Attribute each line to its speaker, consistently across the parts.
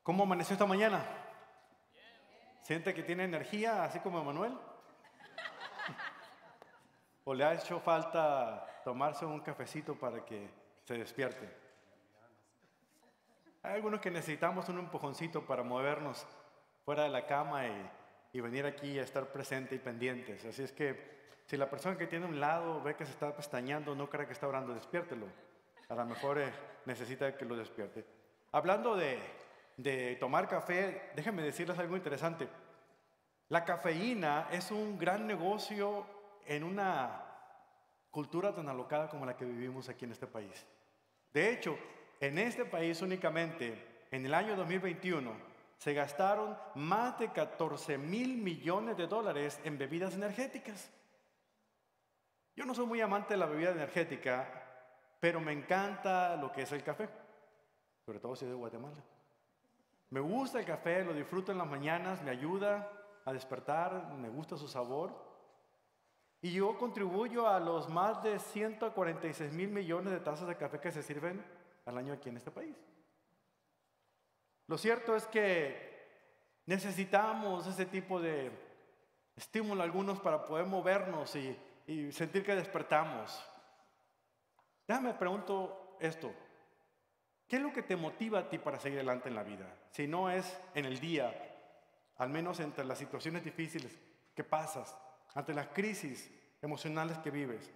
Speaker 1: ¿Cómo amaneció esta mañana? ¿Siente que tiene energía, así como Emanuel? ¿O le ha hecho falta tomarse un cafecito para que se despierte? Hay algunos que necesitamos un empujoncito para movernos fuera de la cama y venir aquí a estar presente y pendientes. Así es que si la persona que tiene a un lado ve que se está pestañeando, no crea que está orando, despiértelo. A lo mejor necesita que lo despierte. Hablando de tomar café, déjenme decirles algo interesante. La cafeína es un gran negocio en una cultura tan alocada como la que vivimos aquí en este país. De hecho, en este país únicamente, en el año 2021, se gastaron más de 14,000 millones de dólares en bebidas energéticas. Yo no soy muy amante de la bebida energética, pero me encanta lo que es el café, sobre todo si es de Guatemala. Me gusta el café, lo disfruto en las mañanas, me ayuda a despertar, me gusta su sabor. Y yo contribuyo a los más de 146,000 millones de tazas de café que se sirven al año aquí en este país. Lo cierto es que necesitamos ese tipo de estímulo algunos para poder movernos y sentir que despertamos. Déjame pregunto esto. ¿Qué es lo que te motiva a ti para seguir adelante en la vida? Si no es en el día, al menos entre las situaciones difíciles que pasas, ante las crisis emocionales que vives.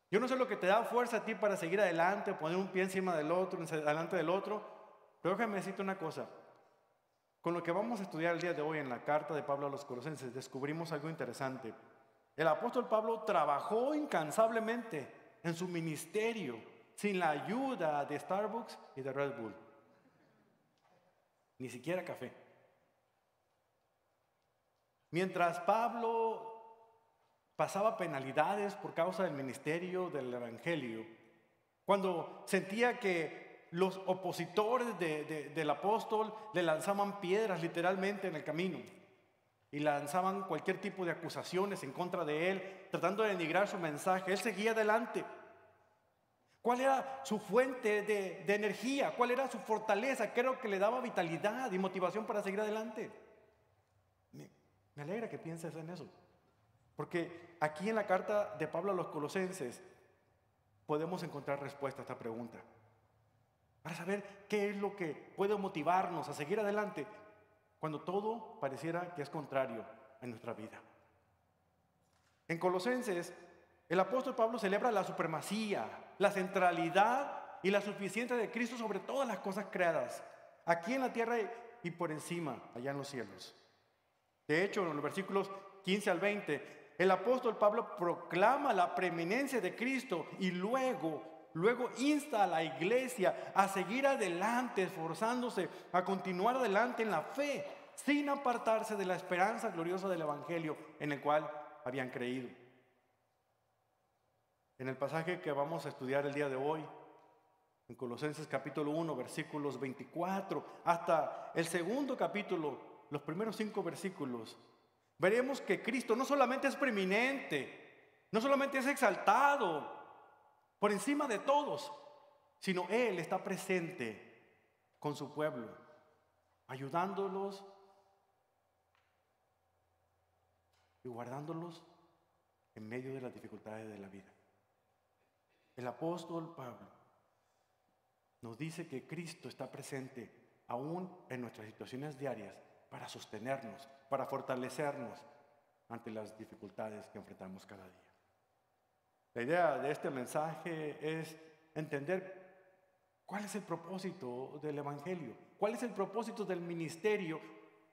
Speaker 1: Yo no sé lo que te da fuerza a ti para seguir adelante, poner un pie encima del otro, delante del otro, pero déjame decirte una cosa. Con lo que vamos a estudiar el día de hoy en la carta de Pablo a los Colosenses, descubrimos algo interesante. El apóstol Pablo trabajó incansablemente en su ministerio, sin la ayuda de Starbucks y de Red Bull. Ni siquiera café. Mientras Pablo pasaba penalidades por causa del ministerio del evangelio, cuando sentía que los opositores del apóstol le lanzaban piedras literalmente en el camino y lanzaban cualquier tipo de acusaciones en contra de él, tratando de denigrar su mensaje, él seguía adelante. ¿Cuál era su fuente de energía? ¿Cuál era su fortaleza? ¿Qué era lo que le daba vitalidad y motivación para seguir adelante? Me alegra que pienses en eso. Porque aquí en la carta de Pablo a los Colosenses podemos encontrar respuesta a esta pregunta. Para saber qué es lo que puede motivarnos a seguir adelante cuando todo pareciera que es contrario en nuestra vida. En Colosenses, el apóstol Pablo celebra la supremacía, la centralidad y la suficiencia de Cristo sobre todas las cosas creadas, aquí en la tierra y por encima, allá en los cielos. De hecho, en los versículos 15 al 20, el apóstol Pablo proclama la preeminencia de Cristo y luego insta a la iglesia a seguir adelante, esforzándose a continuar adelante en la fe, sin apartarse de la esperanza gloriosa del evangelio en el cual habían creído. En el pasaje que vamos a estudiar el día de hoy, en Colosenses capítulo 1, versículos 24, hasta el segundo capítulo, los primeros 5 versículos, veremos que Cristo no solamente es preeminente, no solamente es exaltado por encima de todos, sino Él está presente con su pueblo, ayudándolos y guardándolos en medio de las dificultades de la vida. El apóstol Pablo nos dice que Cristo está presente aún en nuestras situaciones diarias para sostenernos, para fortalecernos ante las dificultades que enfrentamos cada día. La idea de este mensaje es entender cuál es el propósito del evangelio, cuál es el propósito del ministerio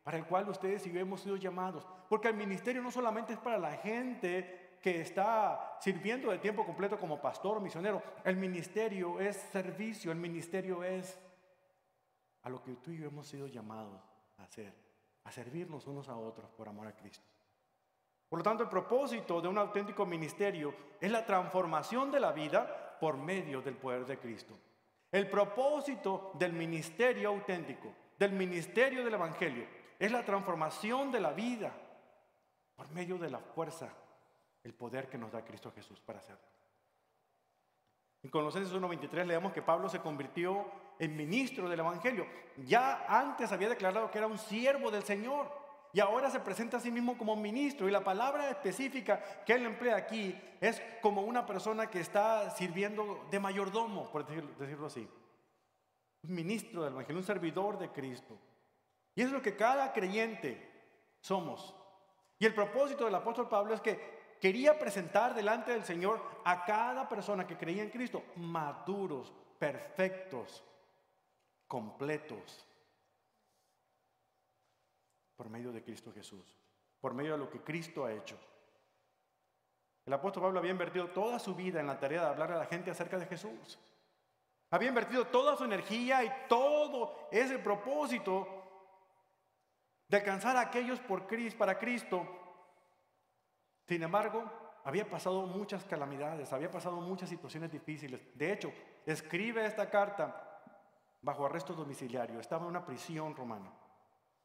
Speaker 1: para el cual ustedes y yo hemos sido llamados. Porque el ministerio no solamente es para la gente que está sirviendo de tiempo completo como pastor o misionero. El ministerio es servicio, el ministerio es a lo que tú y yo hemos sido llamados a hacer, a servirnos unos a otros por amor a Cristo. Por lo tanto, el propósito de un auténtico ministerio es la transformación de la vida por medio del poder de Cristo. El propósito del ministerio auténtico, del ministerio del evangelio, es la transformación de la vida por medio de la fuerza, el poder que nos da Cristo Jesús para hacerlo. En Colosenses 1:23 leemos que Pablo se convirtió en ministro del Evangelio. Ya antes había declarado que era un siervo del Señor y ahora se presenta a sí mismo como ministro. Y la palabra específica que él emplea aquí es como una persona que está sirviendo de mayordomo, por decirlo así. Un ministro del Evangelio, un servidor de Cristo. Y es lo que cada creyente somos. Y el propósito del apóstol Pablo es que quería presentar delante del Señor a cada persona que creía en Cristo maduros, perfectos, completos, por medio de Cristo Jesús, por medio de lo que Cristo ha hecho. El apóstol Pablo había invertido toda su vida en la tarea de hablar a la gente acerca de Jesús. Había invertido toda su energía y todo ese propósito de alcanzar a aquellos para Cristo. Sin embargo, había pasado muchas calamidades, había pasado muchas situaciones difíciles. De hecho, escribe esta carta bajo arresto domiciliario. Estaba en una prisión romana.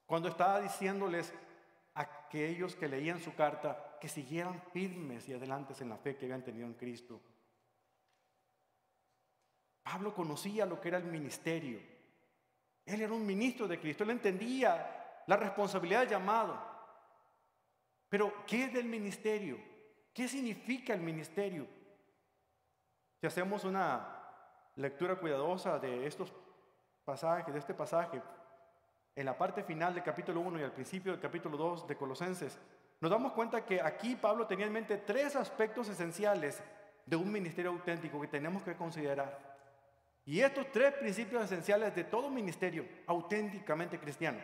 Speaker 1: Cuando estaba diciéndoles a aquellos que leían su carta que siguieran firmes y adelantes en la fe que habían tenido en Cristo. Pablo conocía lo que era el ministerio. Él era un ministro de Cristo. Él entendía la responsabilidad del llamado. Pero, ¿qué es del ministerio? ¿Qué significa el ministerio? Si hacemos una lectura cuidadosa de estos pasajes, de este pasaje, en la parte final del capítulo 1 y al principio del capítulo 2 de Colosenses, nos damos cuenta que aquí Pablo tenía en mente 3 aspectos esenciales de un ministerio auténtico que tenemos que considerar. Y estos 3 principios esenciales de todo ministerio auténticamente cristiano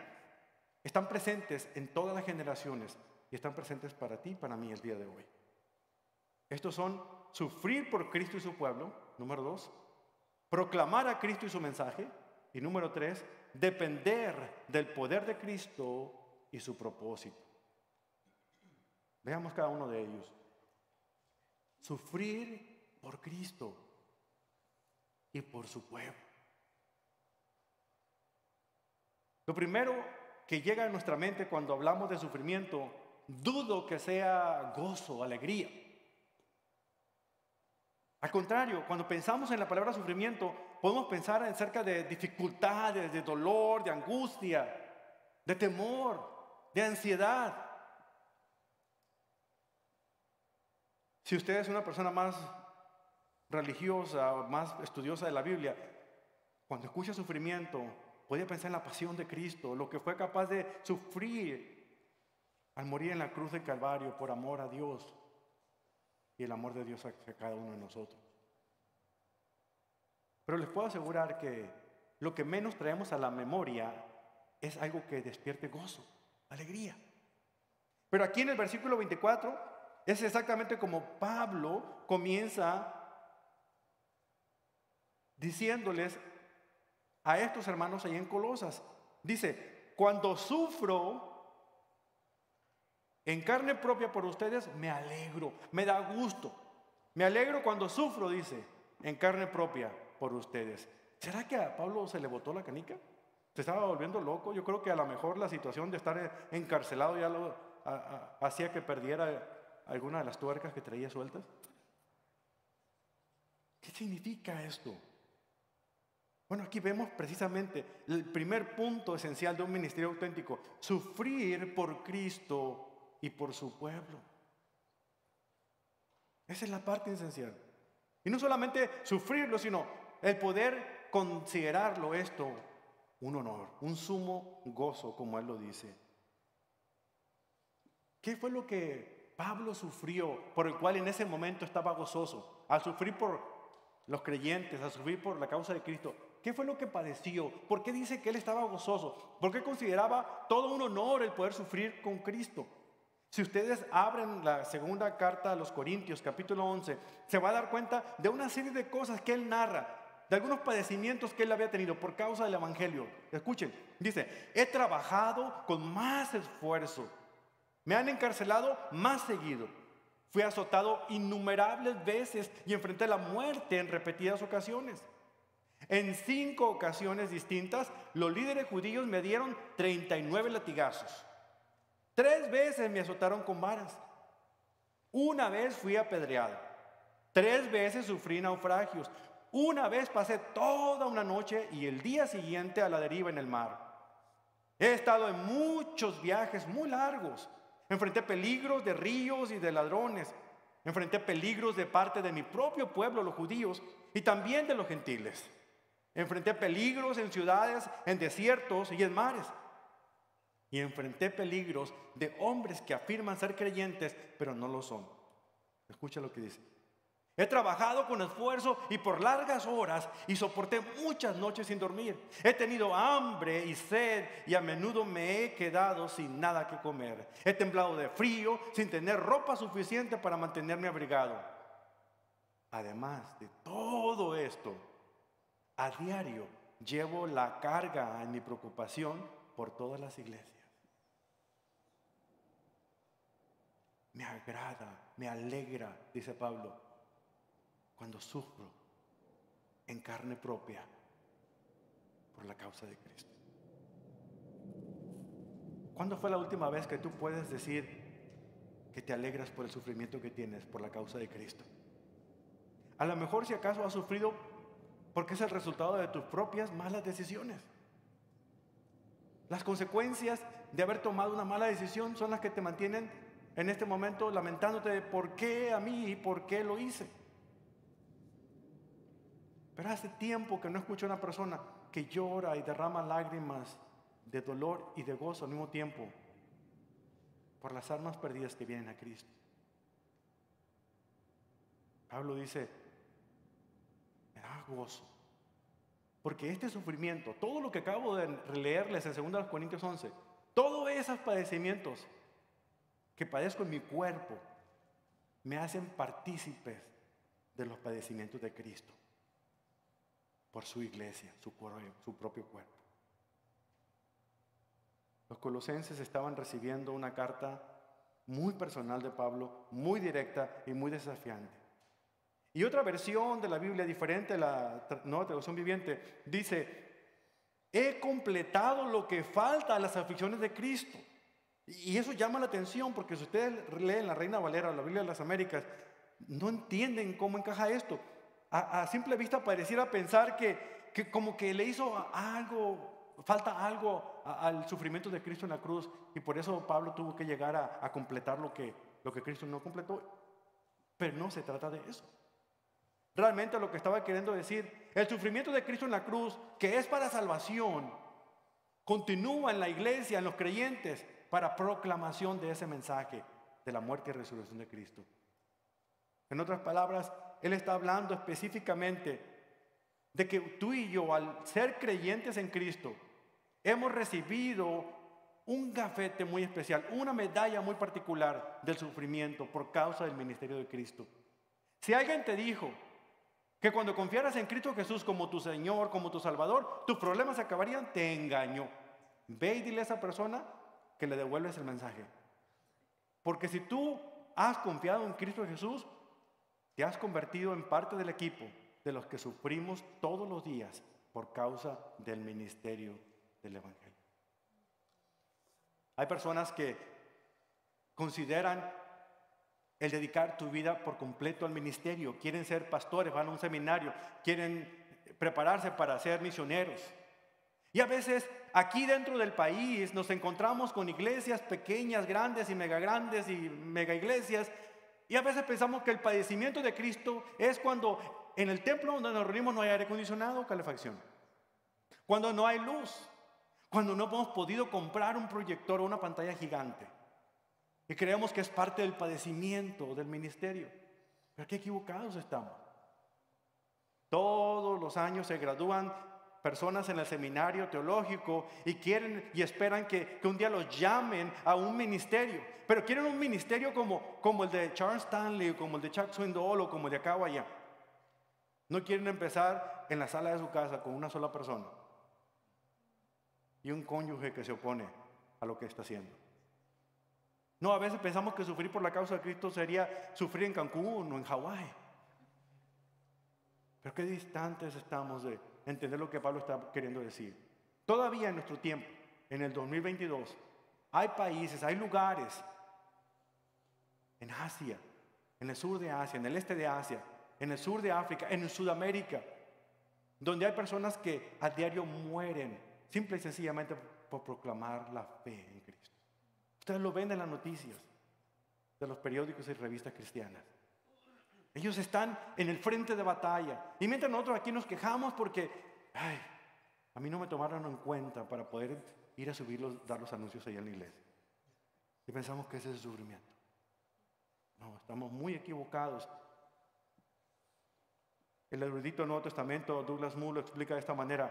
Speaker 1: están presentes en todas las generaciones y están presentes para ti y para mí el día de hoy. Estos son sufrir por Cristo y su pueblo, número 2, proclamar a Cristo y su mensaje, y número 3, depender del poder de Cristo y su propósito. Veamos cada uno de ellos. Sufrir por Cristo y por su pueblo. Lo primero que llega a nuestra mente cuando hablamos de sufrimiento, dudo que sea gozo, alegría. Al contrario, cuando pensamos en la palabra sufrimiento, podemos pensar acerca de dificultades, de dolor, de angustia, de temor, de ansiedad. Si usted es una persona más religiosa o más estudiosa de la Biblia, cuando escucha sufrimiento, puede pensar en la pasión de Cristo, lo que fue capaz de sufrir al morir en la cruz del Calvario por amor a Dios y el amor de Dios hacia cada uno de nosotros. Pero les puedo asegurar que lo que menos traemos a la memoria es algo que despierte gozo, alegría. Pero aquí en el versículo 24 es exactamente como Pablo comienza diciéndoles a estos hermanos ahí en Colosas. Dice, cuando sufro en carne propia por ustedes, me alegro, me da gusto. Me alegro cuando sufro, dice, en carne propia por ustedes. ¿Será que a Pablo se le botó la canica? ¿Se estaba volviendo loco? Yo creo que a lo mejor la situación de estar encarcelado ya lo hacía que perdiera alguna de las tuercas que traía sueltas. ¿Qué significa esto? Bueno, aquí vemos precisamente el primer punto esencial de un ministerio auténtico: sufrir por Cristo y por su pueblo. Esa es la parte esencial. Y no solamente sufrirlo, sino el poder considerarlo esto un honor, un sumo gozo, como él lo dice. ¿Qué fue lo que Pablo sufrió por el cual en ese momento estaba gozoso? Al sufrir por los creyentes, al sufrir por la causa de Cristo, ¿qué fue lo que padeció? ¿Por qué dice que él estaba gozoso? ¿Por qué consideraba todo un honor el poder sufrir con Cristo? Si ustedes abren la segunda carta a los Corintios, capítulo 11, se va a dar cuenta de una serie de cosas que él narra, de algunos padecimientos que él había tenido por causa del Evangelio. Escuchen, dice, he trabajado con más esfuerzo, me han encarcelado más seguido, fui azotado innumerables veces y enfrenté la muerte en repetidas ocasiones. En 5 ocasiones distintas, los líderes judíos me dieron 39 latigazos. 3 veces me azotaron con varas. 1 vez fui apedreado. 3 veces sufrí naufragios. Una vez pasé toda una noche y el día siguiente a la deriva en el mar. He estado en muchos viajes muy largos. Enfrenté peligros de ríos y de ladrones. Enfrenté peligros de parte de mi propio pueblo, los judíos, y también de los gentiles. Enfrenté peligros en ciudades, en desiertos y en mares. Y enfrenté peligros de hombres que afirman ser creyentes, pero no lo son. Escucha lo que dice. He trabajado con esfuerzo y por largas horas y soporté muchas noches sin dormir. He tenido hambre y sed y a menudo me he quedado sin nada que comer. He temblado de frío sin tener ropa suficiente para mantenerme abrigado. Además de todo esto, a diario llevo la carga en mi preocupación por todas las iglesias. Me agrada, me alegra, dice Pablo, cuando sufro en carne propia por la causa de Cristo. ¿Cuándo fue la última vez que tú puedes decir que te alegras por el sufrimiento que tienes por la causa de Cristo? A lo mejor si acaso has sufrido porque es el resultado de tus propias malas decisiones. Las consecuencias de haber tomado una mala decisión son las que te mantienen en este momento lamentándote de por qué a mí y por qué lo hice. Pero hace tiempo que no escucho a una persona que llora y derrama lágrimas de dolor y de gozo al mismo tiempo por las almas perdidas que vienen a Cristo. Pablo dice, me da gozo, porque este sufrimiento, todo lo que acabo de leerles en 2 Corintios 11, todos esos padecimientos que padezco en mi cuerpo, me hacen partícipes de los padecimientos de Cristo por su iglesia, su propio cuerpo. Los colosenses estaban recibiendo una carta muy personal de Pablo, muy directa y muy desafiante. Y otra versión de la Biblia diferente, la Nueva Traducción Viviente, dice, he completado lo que falta a las aflicciones de Cristo. Y eso llama la atención porque si ustedes leen la Reina Valera o la Biblia de las Américas, no entienden cómo encaja esto. A simple vista pareciera pensar que como que le hizo algo, falta algo al sufrimiento de Cristo en la cruz y por eso Pablo tuvo que llegar a completar lo que Cristo no completó. Pero no se trata de eso. Realmente lo que estaba queriendo decir, el sufrimiento de Cristo en la cruz, que es para salvación, continúa en la iglesia, en los creyentes, para proclamación de ese mensaje de la muerte y resurrección de Cristo. En otras palabras, Él está hablando específicamente de que tú y yo, al ser creyentes en Cristo, hemos recibido un gafete muy especial, una medalla muy particular del sufrimiento por causa del ministerio de Cristo. Si alguien te dijo que cuando confiaras en Cristo Jesús como tu Señor, como tu Salvador, tus problemas se acabarían, te engañó. Ve y dile a esa persona que le devuelves el mensaje. Porque si tú has confiado en Cristo Jesús, te has convertido en parte del equipo de los que sufrimos todos los días por causa del ministerio del Evangelio. Hay personas que consideran el dedicar tu vida por completo al ministerio, quieren ser pastores, van a un seminario, quieren prepararse para ser misioneros. Y a veces aquí dentro del país nos encontramos con iglesias pequeñas, grandes y mega iglesias. Y a veces pensamos que el padecimiento de Cristo es cuando en el templo donde nos reunimos no hay aire acondicionado o calefacción. Cuando no hay luz. Cuando no hemos podido comprar un proyector o una pantalla gigante. Y creemos que es parte del padecimiento del ministerio. Pero qué equivocados estamos. Todos los años se gradúan personas en el seminario teológico y quieren y esperan que un día los llamen a un ministerio. Pero quieren un ministerio como el de Charles Stanley, como el de Chuck Swindoll o como el de acá o allá. No quieren empezar en la sala de su casa con una sola persona y un cónyuge que se opone a lo que está haciendo. No, a veces pensamos que sufrir por la causa de Cristo sería sufrir en Cancún o en Hawái. Pero qué distantes estamos de entender lo que Pablo está queriendo decir. Todavía en nuestro tiempo, en el 2022, hay países, hay lugares en Asia, en el sur de Asia, en el este de Asia, en el sur de África, en Sudamérica, donde hay personas que a diario mueren simple y sencillamente por proclamar la fe en Cristo. Ustedes lo ven en las noticias de los periódicos y revistas cristianas. Ellos están en el frente de batalla. Y mientras nosotros aquí nos quejamos porque, a mí no me tomaron en cuenta para poder ir a dar los anuncios allá en la iglesia. Y pensamos que ese es el sufrimiento. No, estamos muy equivocados. El erudito del Nuevo Testamento, Douglas Moo, lo explica de esta manera,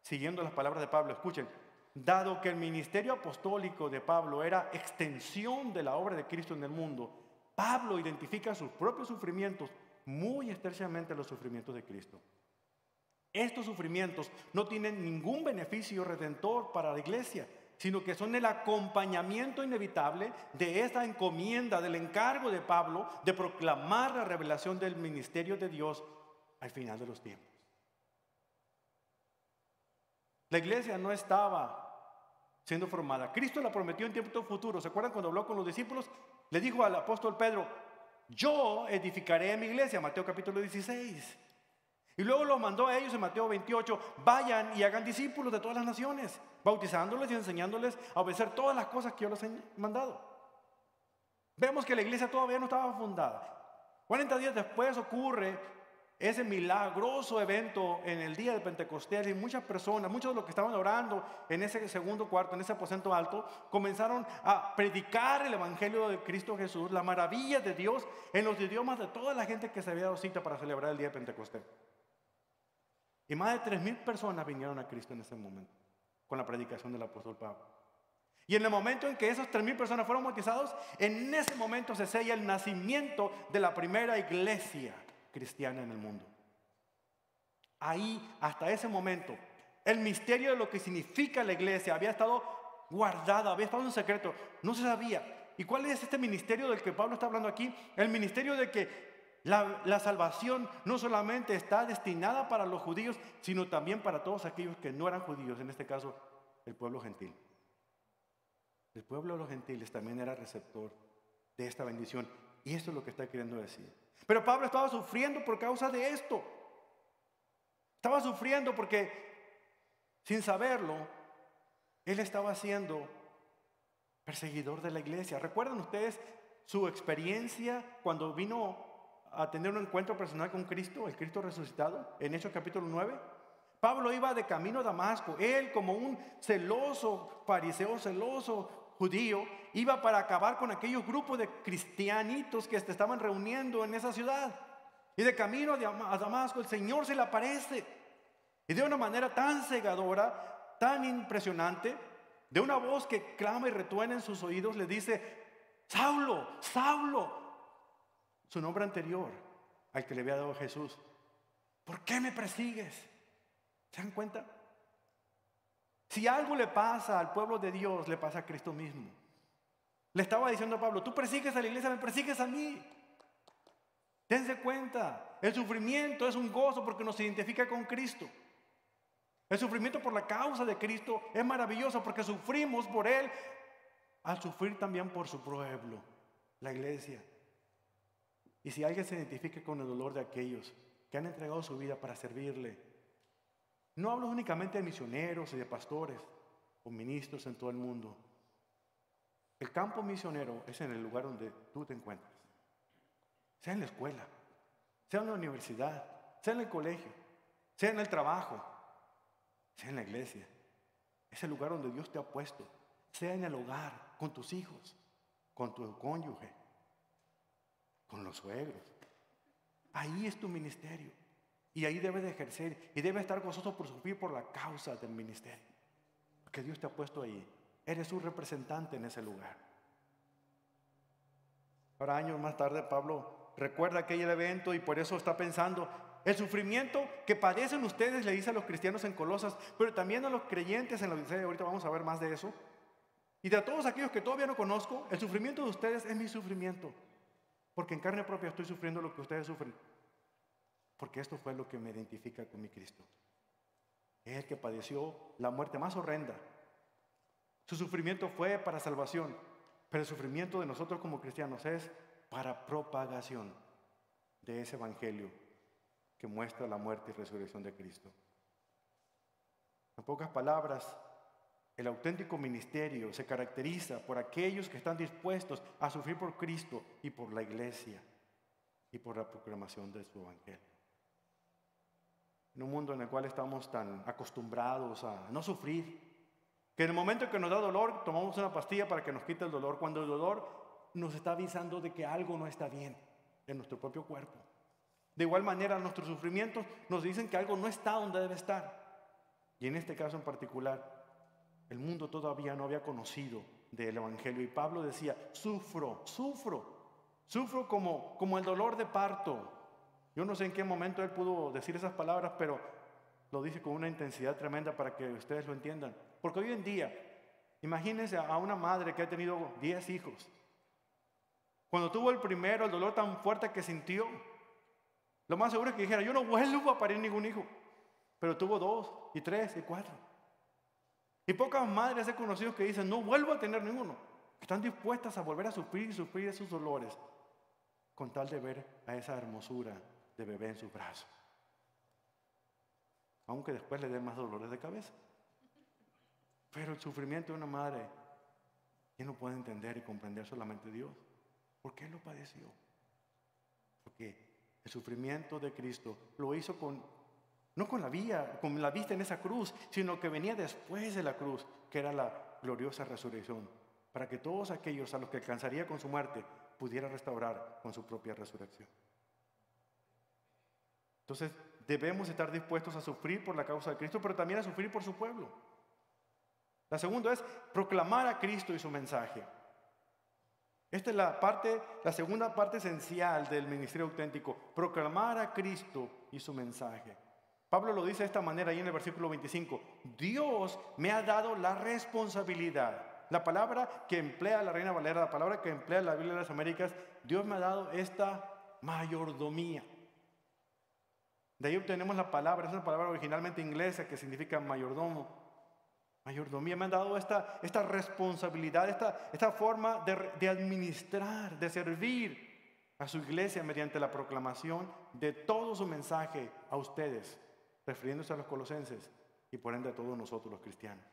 Speaker 1: siguiendo las palabras de Pablo. Escuchen, dado que el ministerio apostólico de Pablo era extensión de la obra de Cristo en el mundo, Pablo identifica sus propios sufrimientos muy estrechamente a los sufrimientos de Cristo. Estos sufrimientos no tienen ningún beneficio redentor para la iglesia, sino que son el acompañamiento inevitable de esta encomienda, del encargo de Pablo de proclamar la revelación del ministerio de Dios al final de los tiempos. La iglesia no estaba siendo formada. Cristo la prometió en tiempo futuro. ¿Se acuerdan cuando habló con los discípulos? Le dijo al apóstol Pedro, yo edificaré mi iglesia, Mateo capítulo 16. Y luego lo mandó a ellos en Mateo 28, vayan y hagan discípulos de todas las naciones, bautizándoles y enseñándoles a obedecer todas las cosas que yo les he mandado. Vemos que la iglesia todavía no estaba fundada. 40 días después ocurre ese milagroso evento en el día de Pentecostés y muchas personas, muchos de los que estaban orando en ese segundo cuarto, en ese aposento alto, comenzaron a predicar el evangelio de Cristo Jesús, la maravilla de Dios en los idiomas de toda la gente que se había dado cita para celebrar el día de Pentecostés. Y más de 3,000 personas vinieron a Cristo en ese momento, con la predicación del apóstol Pablo. Y en el momento en que esas 3,000 personas fueron bautizados, en ese momento se sella el nacimiento de la primera iglesia cristiana en el mundo. Ahí, hasta ese momento, el misterio de lo que significa la iglesia había estado guardado, había estado en secreto, no se sabía. ¿Y cuál es este ministerio del que Pablo está hablando aquí? El ministerio de que la salvación no solamente está destinada para los judíos, sino también para todos aquellos que no eran judíos, en este caso, el pueblo gentil. El pueblo de los gentiles también era receptor de esta bendición. Y esto es lo que está queriendo decir. Pero Pablo estaba sufriendo por causa de esto. Estaba sufriendo porque, sin saberlo, él estaba siendo perseguidor de la iglesia. ¿Recuerdan ustedes su experiencia cuando vino a tener un encuentro personal con Cristo, el Cristo resucitado, en Hechos capítulo 9? Pablo iba de camino a Damasco. Él, como un celoso fariseo, celoso judío, iba para acabar con aquellos grupos de cristianitos que se estaban reuniendo en esa ciudad. Y de camino a Damasco, el Señor se le aparece. Y de una manera tan cegadora, tan impresionante, de una voz que clama y retuena en sus oídos, le dice, Saulo, Saulo, su nombre anterior al que le había dado Jesús, ¿por qué me persigues? ¿Se dan cuenta? Si algo le pasa al pueblo de Dios, le pasa a Cristo mismo. Le estaba diciendo a Pablo, tú persigues a la iglesia, me persigues a mí. Dense cuenta, el sufrimiento es un gozo porque nos identifica con Cristo. El sufrimiento por la causa de Cristo es maravilloso porque sufrimos por Él al sufrir también por su pueblo, la iglesia. Y si alguien se identifica con el dolor de aquellos que han entregado su vida para servirle, no hablo únicamente de misioneros y de pastores o ministros en todo el mundo. El campo misionero es en el lugar donde tú te encuentras. Sea en la escuela, sea en la universidad, sea en el colegio, sea en el trabajo, sea en la iglesia. Es el lugar donde Dios te ha puesto. Sea en el hogar, con tus hijos, con tu cónyuge, con los suegros. Ahí es tu ministerio. Y ahí debes de ejercer y debes estar gozoso por sufrir por la causa del ministerio. Porque Dios te ha puesto ahí. Eres un representante en ese lugar. Ahora, años más tarde, Pablo recuerda aquel evento y por eso está pensando, el sufrimiento que padecen ustedes, le dice a los cristianos en Colosas, pero también a los creyentes en la Odisea, ahorita vamos a ver más de eso. Y de todos aquellos que todavía no conozco, el sufrimiento de ustedes es mi sufrimiento. Porque en carne propia estoy sufriendo lo que ustedes sufren. Porque esto fue lo que me identifica con mi Cristo. Es el que padeció la muerte más horrenda. Su sufrimiento fue para salvación, pero el sufrimiento de nosotros como cristianos es para propagación de ese evangelio que muestra la muerte y resurrección de Cristo. En pocas palabras, el auténtico ministerio se caracteriza por aquellos que están dispuestos a sufrir por Cristo y por la iglesia y por la proclamación de su evangelio. En un mundo en el cual estamos tan acostumbrados a no sufrir, que en el momento en que nos da dolor, tomamos una pastilla para que nos quite el dolor, cuando el dolor nos está avisando de que algo no está bien en nuestro propio cuerpo. De igual manera, nuestros sufrimientos nos dicen que algo no está donde debe estar. Y en este caso en particular, el mundo todavía no había conocido del evangelio. Y Pablo decía, sufro como el dolor de parto. Yo no sé en qué momento él pudo decir esas palabras, pero lo dice con una intensidad tremenda para que ustedes lo entiendan. Porque hoy en día, imagínense a una madre que ha tenido 10 hijos. Cuando tuvo el primero, el dolor tan fuerte que sintió, lo más seguro es que dijera, yo no vuelvo a parir ningún hijo. Pero tuvo 2, y 3, y 4. Y pocas madres he conocido que dicen, no vuelvo a tener ninguno. Que están dispuestas a volver a sufrir y sufrir esos dolores con tal de ver a esa hermosura de bebé en sus brazos. Aunque después le den más dolores de cabeza. Pero el sufrimiento de una madre, ¿quién lo puede entender y comprender? Solamente Dios. ¿Por qué lo padeció? Porque el sufrimiento de Cristo lo hizo no con la vista en esa cruz, sino que venía después de la cruz, que era la gloriosa resurrección, para que todos aquellos a los que alcanzaría con su muerte pudiera restaurar con su propia resurrección. Entonces debemos estar dispuestos a sufrir por la causa de Cristo, pero también a sufrir por su pueblo. La segunda es proclamar a Cristo y su mensaje. Esta es la segunda parte esencial del ministerio auténtico, proclamar a Cristo y su mensaje. Pablo lo dice de esta manera ahí en el versículo 25. Dios me ha dado la responsabilidad. La palabra que emplea la Reina Valera, la palabra que emplea la Biblia de las Américas, Dios me ha dado esta mayordomía. De ahí obtenemos la palabra, es una palabra originalmente inglesa que significa mayordomo. Mayordomía, me han dado esta responsabilidad, esta forma de administrar, de servir a su iglesia mediante la proclamación de todo su mensaje a ustedes, refiriéndose a los colosenses y por ende a todos nosotros los cristianos.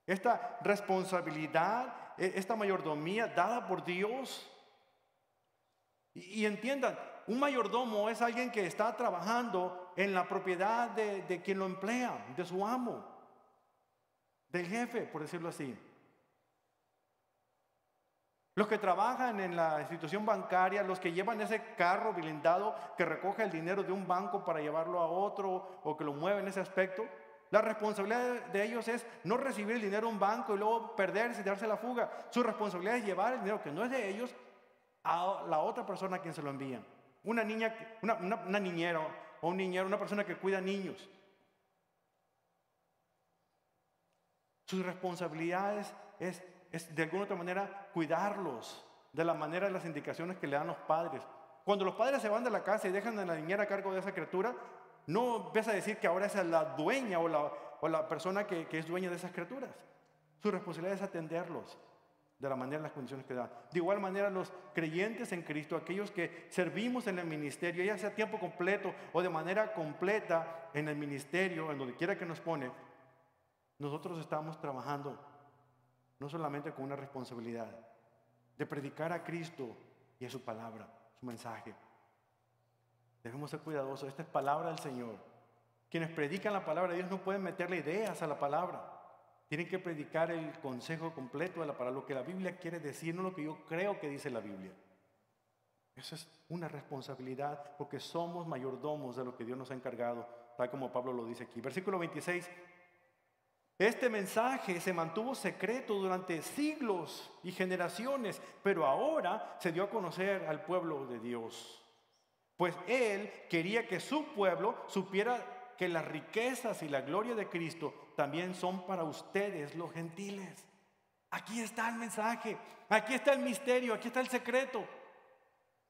Speaker 1: Esta responsabilidad, esta mayordomía dada por Dios. Y entiendan, un mayordomo es alguien que está trabajando en la propiedad de quien lo emplea, de su amo, del jefe, por decirlo así. Los que trabajan en la institución bancaria, los que llevan ese carro blindado que recoge el dinero de un banco para llevarlo a otro o que lo mueve en ese aspecto, la responsabilidad de ellos es no recibir el dinero de un banco y luego perderse y darse la fuga. Su responsabilidad es llevar el dinero que no es de ellos a la otra persona a quien se lo envían. Una niñera o un niñero, una persona que cuida niños. Su responsabilidad es de alguna otra manera cuidarlos de la manera de las indicaciones que le dan los padres. Cuando los padres se van de la casa y dejan a la niñera a cargo de esa criatura, no empieza a decir que ahora esa es la dueña o la persona que es dueña de esas criaturas. Su responsabilidad es atenderlos de la manera, las condiciones que da. De igual manera, los creyentes en Cristo, aquellos que servimos en el ministerio, ya sea a tiempo completo o de manera completa en el ministerio, en donde quiera que nos pone, nosotros estamos trabajando no solamente con una responsabilidad de predicar a Cristo y a su palabra, su mensaje. Debemos ser cuidadosos. Esta es palabra del Señor. Quienes predican la palabra de Dios no pueden meterle ideas a la palabra. Tienen que predicar el consejo completo de la palabra, lo que la Biblia quiere decir, no lo que yo creo que dice la Biblia. Esa es una responsabilidad porque somos mayordomos de lo que Dios nos ha encargado, tal como Pablo lo dice aquí. Versículo 26. Este mensaje se mantuvo secreto durante siglos y generaciones, pero ahora se dio a conocer al pueblo de Dios. Pues Él quería que su pueblo supiera que las riquezas y la gloria de Cristo también son para ustedes los gentiles. Aquí está el mensaje, aquí está el misterio, aquí está el secreto.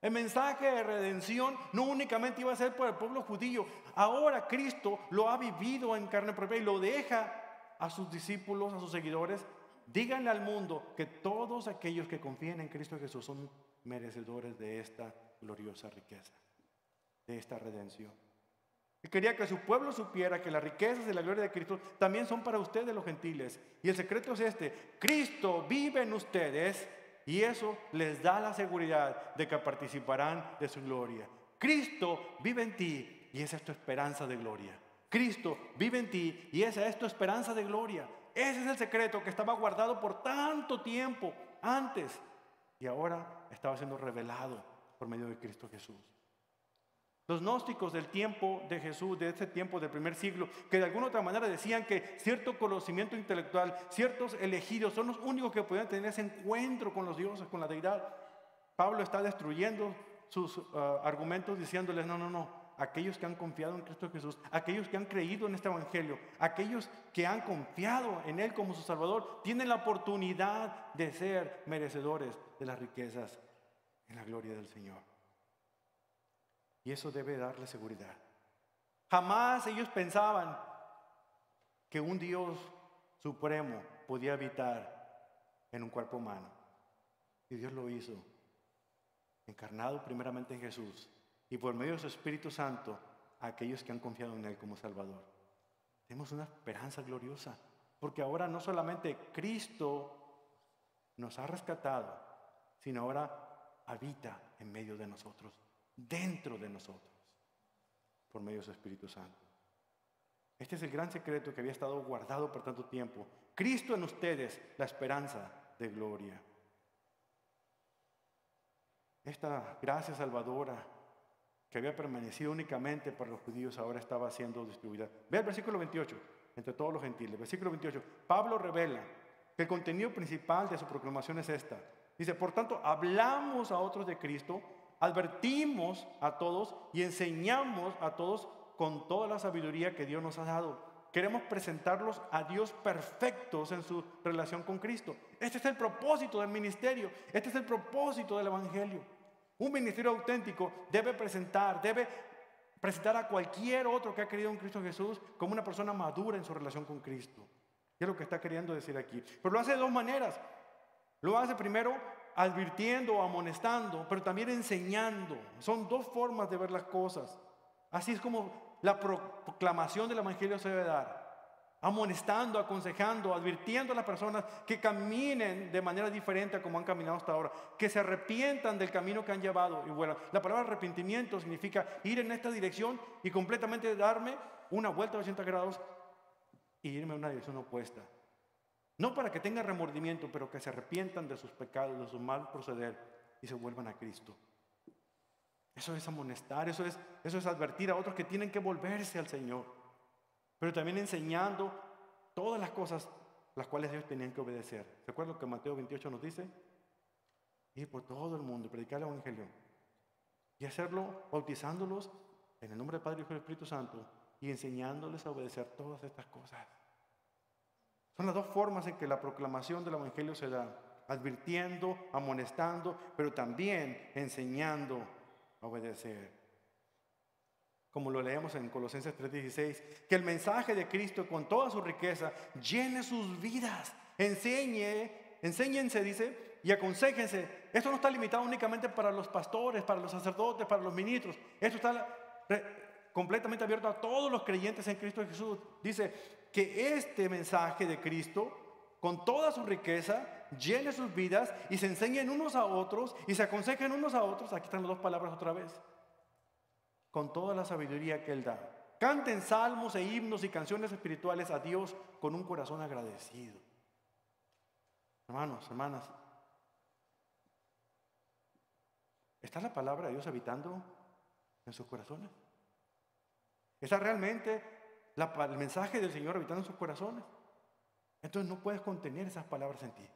Speaker 1: El mensaje de redención no únicamente iba a ser para el pueblo judío. Ahora Cristo lo ha vivido en carne propia y lo deja a sus discípulos, a sus seguidores. Díganle al mundo que todos aquellos que confíen en Cristo Jesús son merecedores de esta gloriosa riqueza. de esta redención. Y quería que su pueblo supiera que las riquezas de la gloria de Cristo también son para ustedes los gentiles. Y el secreto es este: Cristo vive en ustedes y eso les da la seguridad de que participarán de su gloria. Cristo vive en ti y esa es tu esperanza de gloria. Cristo vive en ti y esa es tu esperanza de gloria. Ese es el secreto que estaba guardado por tanto tiempo antes y ahora estaba siendo revelado por medio de Cristo Jesús. Los gnósticos del tiempo de Jesús, de este tiempo del primer siglo, que de alguna otra manera decían que cierto conocimiento intelectual, ciertos elegidos son los únicos que podían tener ese encuentro con los dioses, con la deidad. Pablo está destruyendo sus argumentos diciéndoles: no. Aquellos que han confiado en Cristo Jesús, aquellos que han creído en este evangelio, aquellos que han confiado en Él como su Salvador, tienen la oportunidad de ser merecedores de las riquezas en la gloria del Señor. Y eso debe darle seguridad. Jamás ellos pensaban que un Dios supremo podía habitar en un cuerpo humano. Y Dios lo hizo, encarnado primeramente en Jesús y por medio de su Espíritu Santo a aquellos que han confiado en Él como Salvador. Tenemos una esperanza gloriosa, porque ahora no solamente Cristo nos ha rescatado, sino ahora habita en medio de nosotros, dentro de nosotros, por medio de su Espíritu Santo. Este es el gran secreto que había estado guardado por tanto tiempo. Cristo en ustedes, la esperanza de gloria. Esta gracia salvadora que había permanecido únicamente para los judíos ahora estaba siendo distribuida. Ve el versículo 28, entre todos los gentiles. Versículo 28, Pablo revela que el contenido principal de su proclamación es esta. Dice: por tanto, hablamos a otros de Cristo, advertimos a todos y enseñamos a todos con toda la sabiduría que Dios nos ha dado. Queremos presentarlos a Dios perfectos en su relación con Cristo. Este es el propósito del ministerio. Este es el propósito del evangelio. Un ministerio auténtico debe presentar a cualquier otro que ha creído en Cristo Jesús como una persona madura en su relación con Cristo. Y es lo que está queriendo decir aquí. Pero lo hace de dos maneras. Lo hace primero advirtiendo o amonestando, pero también enseñando. Son dos formas de ver las cosas. Así es como la proclamación del evangelio se debe dar. Amonestando, aconsejando, advirtiendo a las personas que caminen de manera diferente a como han caminado hasta ahora, que se arrepientan del camino que han llevado. Y bueno, la palabra arrepentimiento significa ir en esta dirección y completamente darme una vuelta de 80 grados y irme en una dirección opuesta. No para que tengan remordimiento, pero que se arrepientan de sus pecados, de su mal proceder y se vuelvan a Cristo. Eso es amonestar, eso es advertir a otros que tienen que volverse al Señor. Pero también enseñando todas las cosas las cuales ellos tenían que obedecer. ¿Se acuerdan lo que Mateo 28 nos dice? Ir por todo el mundo, predicar el evangelio y hacerlo bautizándolos en el nombre del Padre, Hijo y del Espíritu Santo y enseñándoles a obedecer todas estas cosas. Son las dos formas en que la proclamación del evangelio se da: advirtiendo, amonestando, pero también enseñando a obedecer. Como lo leemos en Colosenses 3:16, que el mensaje de Cristo con toda su riqueza llene sus vidas. Enséñense, dice, y aconséjense. Esto no está limitado únicamente para los pastores, para los sacerdotes, para los ministros. Esto está completamente abierto a todos los creyentes en Cristo Jesús. Dice que este mensaje de Cristo, con toda su riqueza, llene sus vidas y se enseñen unos a otros y se aconsejen unos a otros. Aquí están las dos palabras otra vez. Con toda la sabiduría que Él da. Canten salmos e himnos y canciones espirituales a Dios con un corazón agradecido. Hermanos, hermanas, ¿está la palabra de Dios habitando en sus corazones? ¿Está realmente el mensaje del Señor habitando en sus corazones? Entonces no puedes contener esas palabras en ti.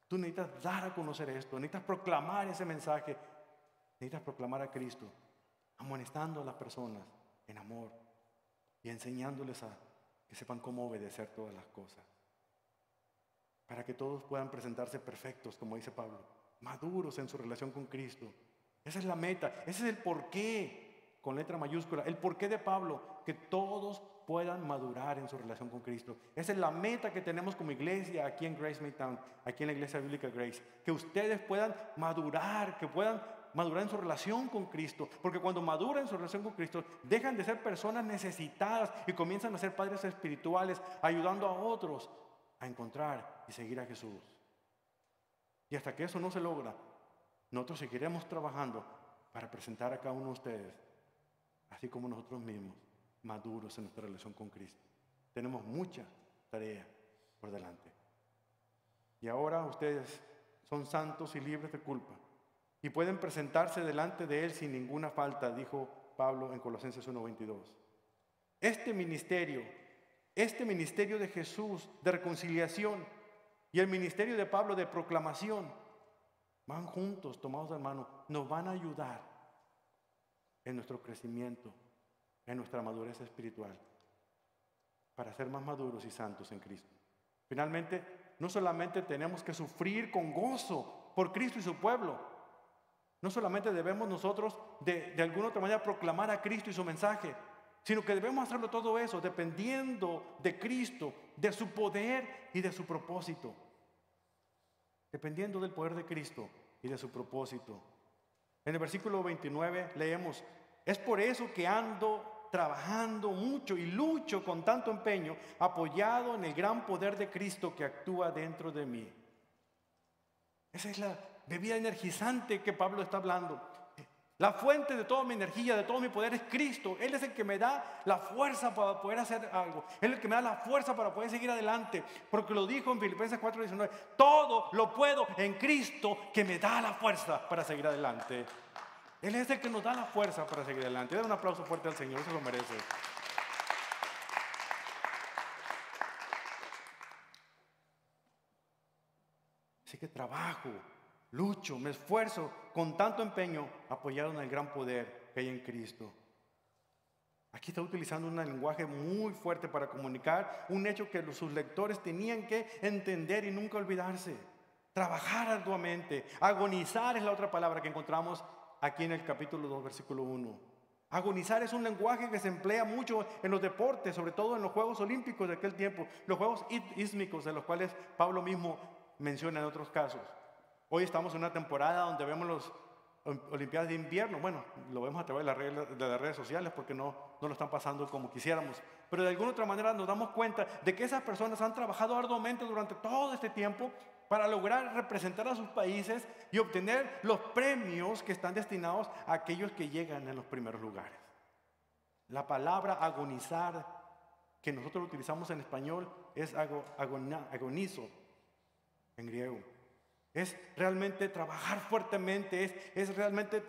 Speaker 1: Tú necesitas dar a conocer esto, necesitas proclamar ese mensaje, necesitas proclamar a Cristo, amonestando a las personas en amor y enseñándoles a que sepan cómo obedecer todas las cosas, para que todos puedan presentarse perfectos, como dice Pablo, maduros en su relación con Cristo. Esa es la meta, ese es el porqué, con letra mayúscula, el porqué de Pablo, que todos puedan madurar en su relación con Cristo. Esa es la meta que tenemos como iglesia aquí en Grace Midtown, aquí en la iglesia bíblica Grace, que ustedes puedan madurar, que puedan madurar en su relación con Cristo, porque cuando maduran en su relación con Cristo, dejan de ser personas necesitadas y comienzan a ser padres espirituales, ayudando a otros a encontrar y seguir a Jesús. Y hasta que eso no se logra, nosotros seguiremos trabajando para presentar a cada uno de ustedes, así como nosotros mismos, maduros en nuestra relación con Cristo. Tenemos mucha tarea por delante. Y ahora ustedes son santos y libres de culpa y pueden presentarse delante de Él sin ninguna falta, dijo Pablo en Colosenses 1:22. Este ministerio de Jesús de reconciliación y el ministerio de Pablo de proclamación van juntos, tomados de mano, nos van a ayudar en nuestro crecimiento, en nuestra madurez espiritual, para ser más maduros y santos en Cristo. Finalmente, no solamente tenemos que sufrir con gozo por Cristo y su pueblo, no solamente debemos nosotros de alguna otra manera proclamar a Cristo y su mensaje, sino que debemos hacerlo todo eso dependiendo de Cristo, de su poder y de su propósito. Dependiendo del poder de Cristo y de su propósito. En el versículo 29 leemos: es por eso que ando trabajando mucho y lucho con tanto empeño, apoyado en el gran poder de Cristo que actúa dentro de mí. Esa es la bebida energizante que Pablo está hablando. La fuente de toda mi energía, de todo mi poder es Cristo. Él es el que me da la fuerza para poder hacer algo. Él es el que me da la fuerza para poder seguir adelante. Porque lo dijo en Filipenses 4:19. Todo lo puedo en Cristo que me da la fuerza para seguir adelante. Él es el que nos da la fuerza para seguir adelante. Den un aplauso fuerte al Señor, se lo merece. Así que trabajo, lucho, me esfuerzo con tanto empeño, apoyado en el gran poder que hay en Cristo. Aquí está utilizando un lenguaje muy fuerte para comunicar un hecho que sus lectores tenían que entender y nunca olvidarse. Trabajar arduamente, agonizar es la otra palabra que encontramos aquí en el capítulo 2, versículo 1. Agonizar es un lenguaje que se emplea mucho en los deportes, sobre todo en los Juegos Olímpicos de aquel tiempo, los Juegos Ísmicos, de los cuales Pablo mismo menciona en otros casos. Hoy estamos en una temporada donde vemos las Olimpiadas de invierno. Bueno, lo vemos a través de las redes sociales porque no lo están pasando como quisiéramos. Pero de alguna otra manera nos damos cuenta de que esas personas han trabajado arduamente durante todo este tiempo para lograr representar a sus países y obtener los premios que están destinados a aquellos que llegan en los primeros lugares. La palabra agonizar que nosotros utilizamos en español es agonizo en griego. Es realmente trabajar fuertemente, es realmente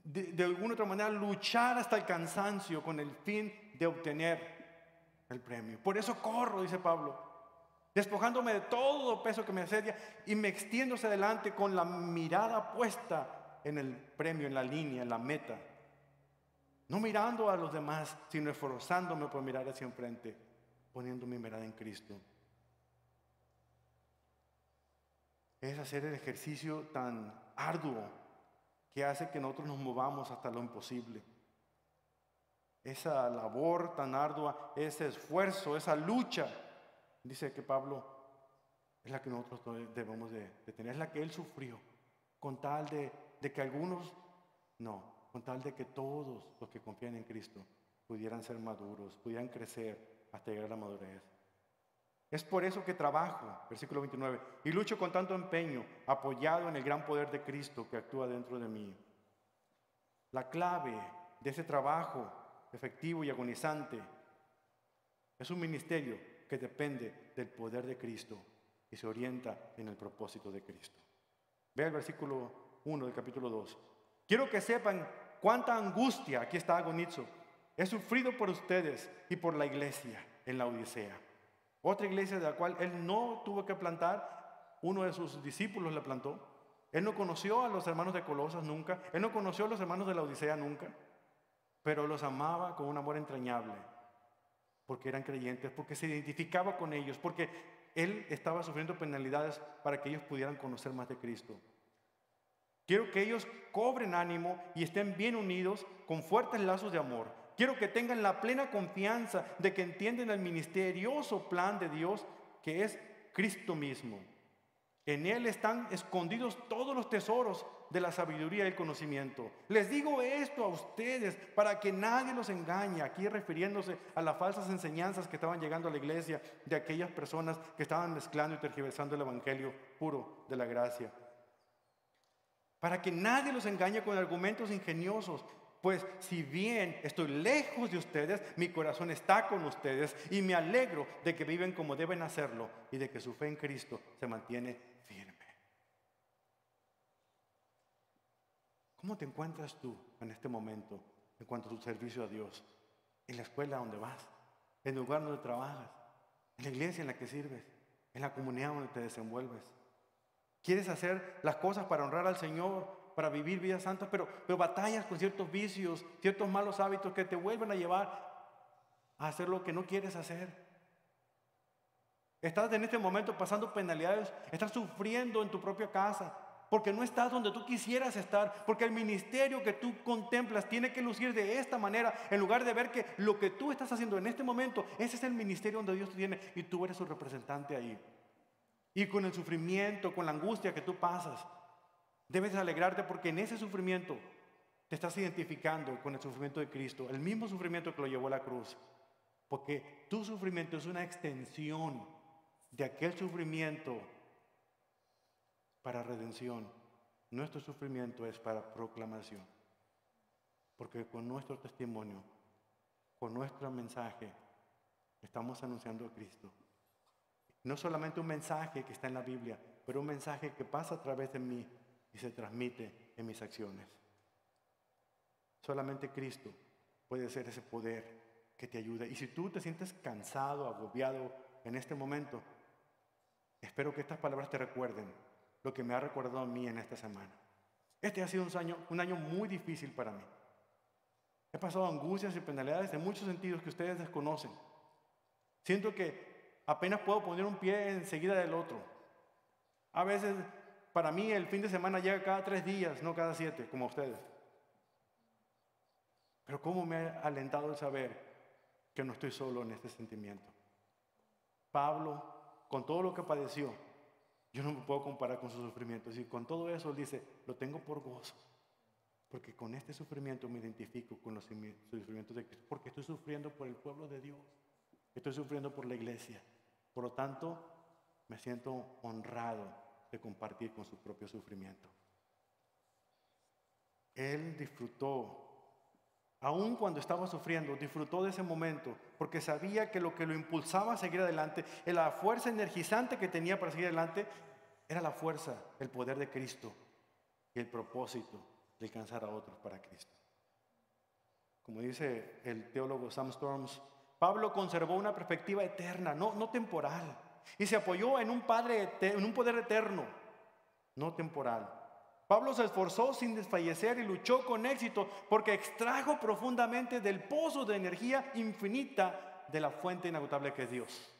Speaker 1: de alguna otra manera luchar hasta el cansancio con el fin de obtener el premio. Por eso corro, dice Pablo, despojándome de todo peso que me asedia y me extiendo hacia adelante con la mirada puesta en el premio, en la línea, en la meta. No mirando a los demás, sino esforzándome por mirar hacia enfrente, poniendo mi mirada en Cristo. Es hacer el ejercicio tan arduo que hace que nosotros nos movamos hasta lo imposible. Esa labor tan ardua, ese esfuerzo, esa lucha, dice que Pablo, es la que nosotros debemos de tener, es la que él sufrió, con tal de que algunos, no, con tal de que todos los que confían en Cristo pudieran ser maduros, pudieran crecer hasta llegar a la madurez. Es por eso que trabajo, versículo 29, y lucho con tanto empeño, apoyado en el gran poder de Cristo que actúa dentro de mí. La clave de ese trabajo efectivo y agonizante es un ministerio que depende del poder de Cristo y se orienta en el propósito de Cristo. Vea el versículo 1 del capítulo 2. Quiero que sepan cuánta angustia, aquí está agonizo, he sufrido por ustedes y por la iglesia en la Odisea. Otra iglesia de la cual él no tuvo que plantar, uno de sus discípulos la plantó. Él no conoció a los hermanos de Colosas nunca, él no conoció a los hermanos de la Odisea nunca, pero los amaba con un amor entrañable, porque eran creyentes, porque se identificaba con ellos, porque él estaba sufriendo penalidades para que ellos pudieran conocer más de Cristo. Quiero que ellos cobren ánimo y estén bien unidos con fuertes lazos de amor. Quiero que tengan la plena confianza de que entienden el misterioso plan de Dios que es Cristo mismo. En Él están escondidos todos los tesoros de la sabiduría y el conocimiento. Les digo esto a ustedes para que nadie los engañe. Aquí refiriéndose a las falsas enseñanzas que estaban llegando a la iglesia de aquellas personas que estaban mezclando y tergiversando el evangelio puro de la gracia. Para que nadie los engañe con argumentos ingeniosos. Pues si bien estoy lejos de ustedes, mi corazón está con ustedes y me alegro de que viven como deben hacerlo y de que su fe en Cristo se mantiene firme. ¿Cómo te encuentras tú en este momento en cuanto a tu servicio a Dios? En la escuela donde vas, en el lugar donde trabajas, en la iglesia en la que sirves, en la comunidad donde te desenvuelves. ¿Quieres hacer las cosas para honrar al Señor, para vivir vidas santas, pero batallas con ciertos vicios, ciertos malos hábitos que te vuelven a llevar a hacer lo que no quieres hacer? Estás en este momento pasando penalidades, estás sufriendo en tu propia casa, porque no estás donde tú quisieras estar, porque el ministerio que tú contemplas tiene que lucir de esta manera, en lugar de ver que lo que tú estás haciendo en este momento, ese es el ministerio donde Dios te tiene y tú eres su representante ahí. Y con el sufrimiento, con la angustia que tú pasas, debes alegrarte porque en ese sufrimiento te estás identificando con el sufrimiento de Cristo, el mismo sufrimiento que lo llevó a la cruz, porque tu sufrimiento es una extensión de aquel sufrimiento para redención. Nuestro sufrimiento es para proclamación, porque con nuestro testimonio, con nuestro mensaje, estamos anunciando a Cristo. No solamente un mensaje que está en la Biblia, pero un mensaje que pasa a través de mí y se transmite en mis acciones. Solamente Cristo puede ser ese poder que te ayude. Y si tú te sientes cansado, agobiado en este momento, espero que estas palabras te recuerden lo que me ha recordado a mí en esta semana. Este ha sido un año muy difícil para mí. He pasado angustias y penalidades en muchos sentidos que ustedes desconocen. Siento que apenas puedo poner un pie enseguida del otro. A veces, para mí, el fin de semana llega cada 3 días, no cada 7, como ustedes. Pero cómo me ha alentado el saber que no estoy solo en este sentimiento. Pablo, con todo lo que padeció, yo no me puedo comparar con sus sufrimientos. Y con todo eso, él dice, lo tengo por gozo. Porque con este sufrimiento me identifico con los sufrimientos de Cristo. Porque estoy sufriendo por el pueblo de Dios. Estoy sufriendo por la iglesia. Por lo tanto, me siento honrado de compartir con su propio sufrimiento. Él disfrutó, aun cuando estaba sufriendo, disfrutó de ese momento, porque sabía que lo impulsaba a seguir adelante, la fuerza energizante que tenía para seguir adelante, era la fuerza, el poder de Cristo y el propósito de alcanzar a otros para Cristo. Como dice el teólogo Sam Storms, Pablo conservó una perspectiva eterna, no temporal, y se apoyó en un poder eterno, no temporal. Pablo se esforzó sin desfallecer y luchó con éxito porque extrajo profundamente del pozo de energía infinita de la fuente inagotable que es Dios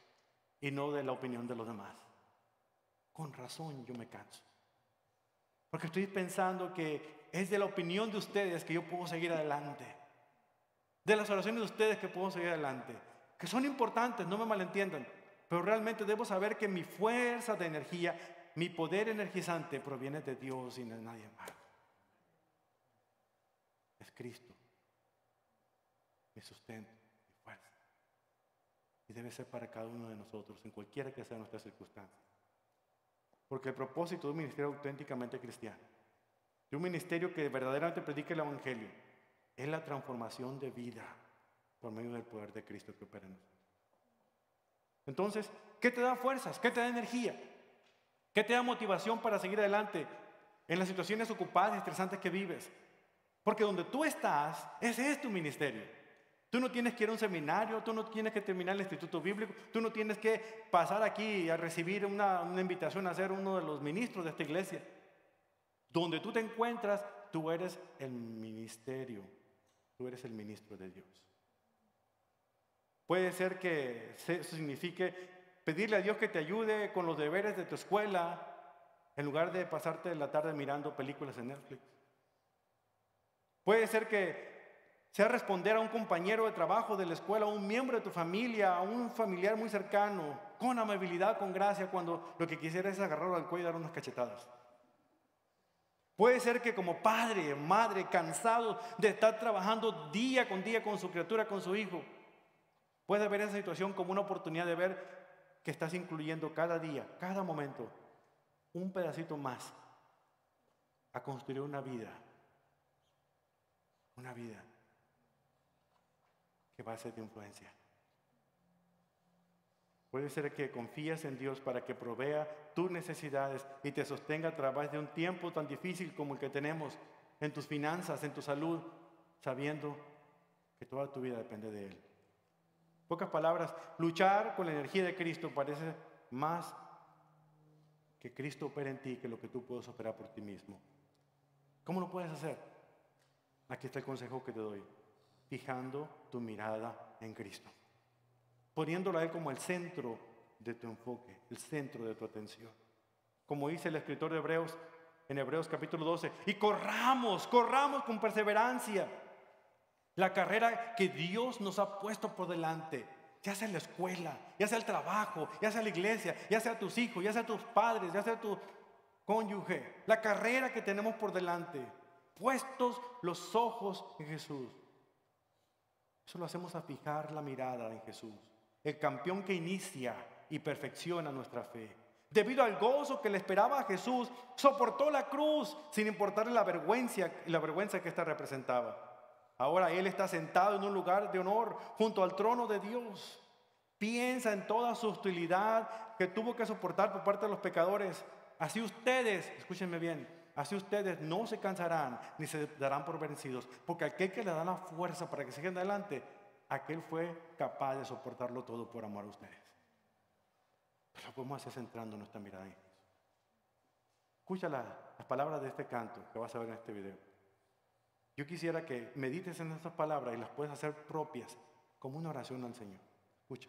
Speaker 1: y no de la opinión de los demás. Con razón yo me canso, porque estoy pensando que es de la opinión de ustedes que yo puedo seguir adelante, de las oraciones de ustedes que puedo seguir adelante, que son importantes, no me malentiendan, pero realmente debo saber que mi fuerza de energía, mi poder energizante proviene de Dios y no de nadie más. Es Cristo, mi sustento, mi fuerza. Y debe ser para cada uno de nosotros, en cualquiera que sea nuestra circunstancia. Porque el propósito de un ministerio auténticamente cristiano, de un ministerio que verdaderamente predique el evangelio, es la transformación de vida por medio del poder de Cristo que opera en nosotros. Entonces, ¿qué te da fuerzas? ¿Qué te da energía? ¿Qué te da motivación para seguir adelante en las situaciones ocupadas y estresantes que vives? Porque donde tú estás, ese es tu ministerio. Tú no tienes que ir a un seminario, tú no tienes que terminar el instituto bíblico, tú no tienes que pasar aquí a recibir una invitación a ser uno de los ministros de esta iglesia. Donde tú te encuentras, tú eres el ministerio, tú eres el ministro de Dios. Puede ser que eso signifique pedirle a Dios que te ayude con los deberes de tu escuela en lugar de pasarte la tarde mirando películas en Netflix. Puede ser que sea responder a un compañero de trabajo de la escuela, a un miembro de tu familia, a un familiar muy cercano, con amabilidad, con gracia, cuando lo que quisiera es agarrarlo al cuello y dar unas cachetadas. Puede ser que como padre, madre, cansado de estar trabajando día con su criatura, con su hijo, puede ver esa situación como una oportunidad de ver que estás incluyendo cada día, cada momento, un pedacito más a construir una vida que va a ser de influencia. Puede ser que confías en Dios para que provea tus necesidades y te sostenga a través de un tiempo tan difícil como el que tenemos en tus finanzas, en tu salud, sabiendo que toda tu vida depende de Él. En pocas palabras, luchar con la energía de Cristo parece más que Cristo opera en ti que lo que tú puedes operar por ti mismo. ¿Cómo lo puedes hacer? Aquí está el consejo que te doy. Fijando tu mirada en Cristo. Poniéndolo a Él como el centro de tu enfoque, el centro de tu atención. Como dice el escritor de Hebreos, en Hebreos capítulo 12, y corramos con perseverancia la carrera que Dios nos ha puesto por delante, ya sea en la escuela, ya sea el trabajo, ya sea la iglesia, ya sea tus hijos, ya sea tus padres, ya sea tu cónyuge, la carrera que tenemos por delante, puestos los ojos en Jesús. Eso lo hacemos a fijar la mirada en Jesús, el campeón que inicia y perfecciona nuestra fe. Debido al gozo que le esperaba a Jesús, soportó la cruz sin importarle la vergüenza que ésta representaba. Ahora Él está sentado en un lugar de honor junto al trono de Dios. Piensa en toda su hostilidad que tuvo que soportar por parte de los pecadores. Así ustedes, escúchenme bien, así ustedes no se cansarán ni se darán por vencidos, porque aquel que le da la fuerza para que sigan adelante, aquel fue capaz de soportarlo todo por amor a ustedes. Pero lo podemos hacer centrando nuestra mirada en Jesús. Escucha las palabras de este canto que vas a ver en este video. Yo quisiera que medites en estas palabras y las puedas hacer propias como una oración al Señor. Escucha.